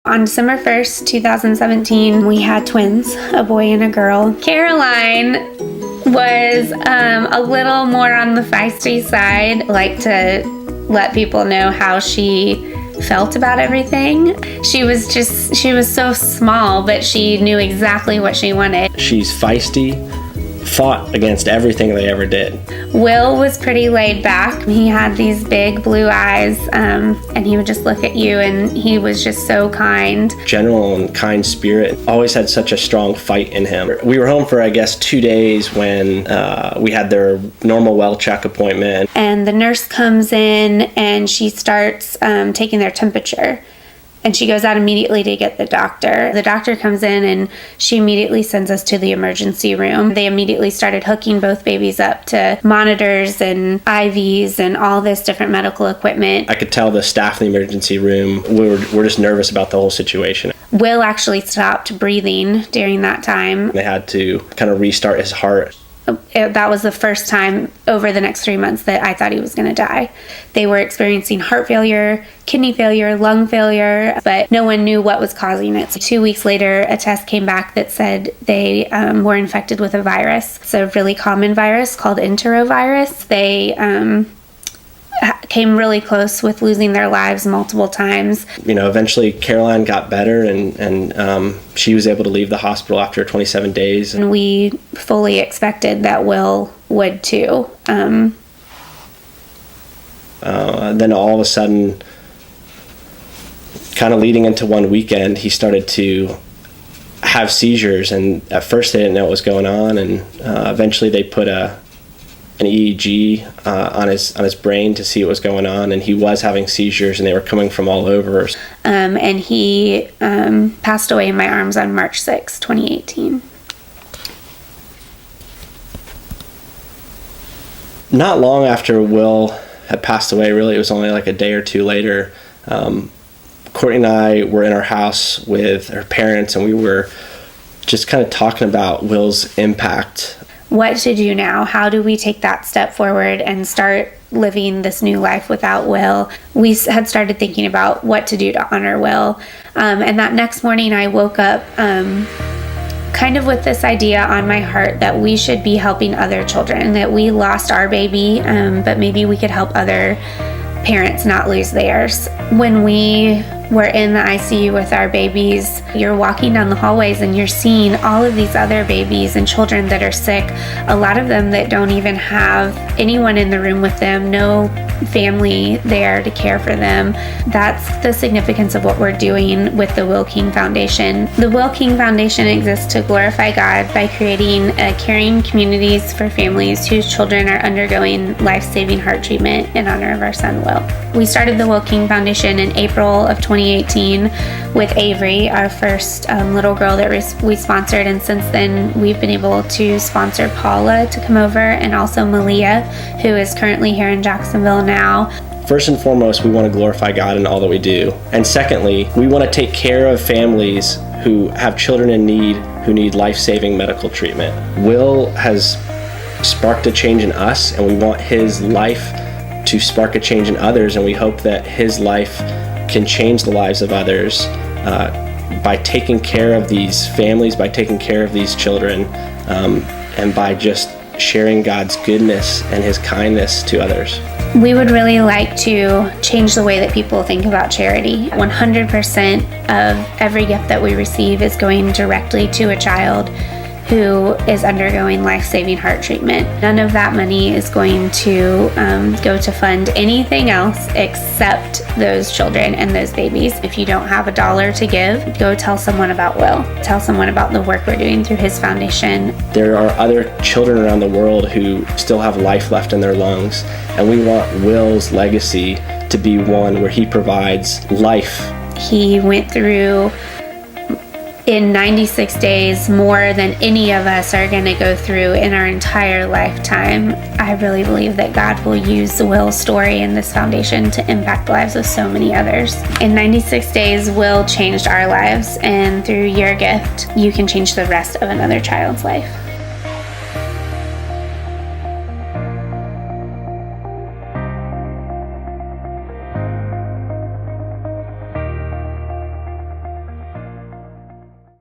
On December 1st, 2017, we had twins, a boy and a girl. Caroline was a little more on the feisty side, like to let people know how she felt about everything. She was so small, but she knew exactly what she wanted. She's feisty, fought against everything they ever did. Will was pretty laid back. He had these big blue eyes, and he would just look at you, and he was just so kind. General and kind spirit. Always had such a strong fight in him. We were home for, 2 days when we had their normal well check appointment. And the nurse comes in, and she starts taking their temperature. And she goes out immediately to get the doctor. The doctor comes in and she immediately sends us to the emergency room. They immediately started hooking both babies up to monitors and IVs and all this different medical equipment. I could tell the staff in the emergency room were just nervous about the whole situation. Will actually stopped breathing during that time. They had to kind of restart his heart. That was the first time over the next 3 months that I thought he was going to die. They were experiencing heart failure, kidney failure, lung failure, but no one knew what was causing it. So 2 weeks later, a test came back that said they were infected with a virus. It's a really common virus called enterovirus. They came really close with losing their lives multiple times. Eventually Caroline got better and she was able to leave the hospital after 27 days. And we fully expected that Will would too. Then all of a sudden, kind of leading into one weekend, he started to have seizures, and at first they didn't know what was going on, and eventually they put an EEG on his brain to see what was going on, and he was having seizures, and they were coming from all over. And he passed away in my arms on March 6, 2018. Not long after Will had passed away, really, it was only like a day or two later, Courtney and I were in our house with her parents, and we were just kind of talking about Will's impact. What to do now? How do we take that step forward and start living this new life without Will? We had started thinking about what to do to honor Will. And that next morning I woke up kind of with this idea on my heart that we should be helping other children, that we lost our baby, but maybe we could help other parents not lose theirs. When we were in the ICU with our babies, you're walking down the hallways and you're seeing all of these other babies and children that are sick, a lot of them that don't even have anyone in the room with them, no family there to care for them. That's the significance of what we're doing with the Will King Foundation. The Will King Foundation exists to glorify God by creating caring communities for families whose children are undergoing life-saving heart treatment in honor of our son, Will. We started the Will King Foundation in April of 2018 with Avery, our first little girl that we sponsored, and since then we've been able to sponsor Paula to come over, and also Malia, who is currently here in Jacksonville now. First and foremost, we want to glorify God in all that we do. And secondly, we want to take care of families who have children in need, who need life-saving medical treatment. Will has sparked a change in us, and we want his life to spark a change in others, and we hope that his life can change the lives of others by taking care of these families, by taking care of these children, and by just sharing God's goodness and his kindness to others. We would really like to change the way that people think about charity. 100% of every gift that we receive is going directly to a child who is undergoing life-saving heart treatment. None of that money is going to go to fund anything else except those children and those babies. If you don't have $1 to give, go tell someone about Will. Tell someone about the work we're doing through his foundation. There are other children around the world who still have life left in their lungs, and we want Will's legacy to be one where he provides life. He went through in 96 days more than any of us are going to go through in our entire lifetime. I really believe that God will use Will's story and this foundation to impact the lives of so many others. In 96 days, Will changed our lives, and through your gift, you can change the rest of another child's life.